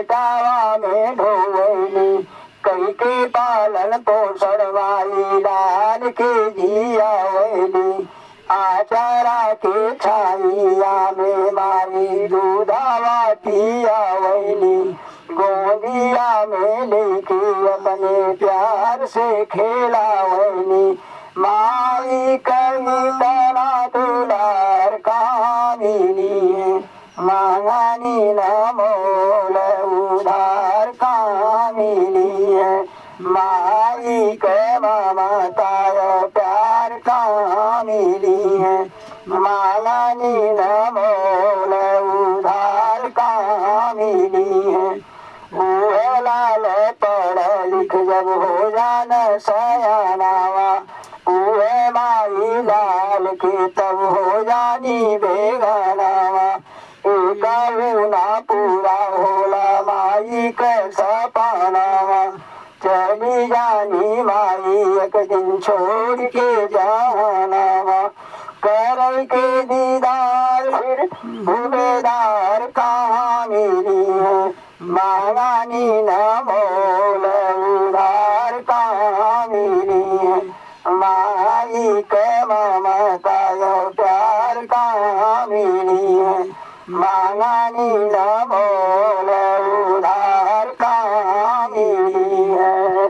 बेटावा में ढोवैली कई के पालन पोषण माई डाल के जियावैली आचारा के छाइया में माई दूधावा पियावैली गोदिया में लेके अपने प्यार से खेलावैली माई कई तना दुलार कामिनी मांगनी न मोल उधार कामिनी माई के ममता प्यार कामिनी मांगनी न मोल उधार कामिनी लाल पढ़ लिख जब हो जान सयानावा उहे माई लाल के तब हो जानी बेगानावा एक ना पूरा होला माई कैसा पानावा चली जानी माई एक दिन छोड़ के जानावा कर के दीदार फिर भूबेदार कहाँ मिली है मांगानी न मोल उधार कहाँ मिली है माई के ममता प्यार कहाँ मिली है मांगानी न मोल उधार कहाँ मिली है।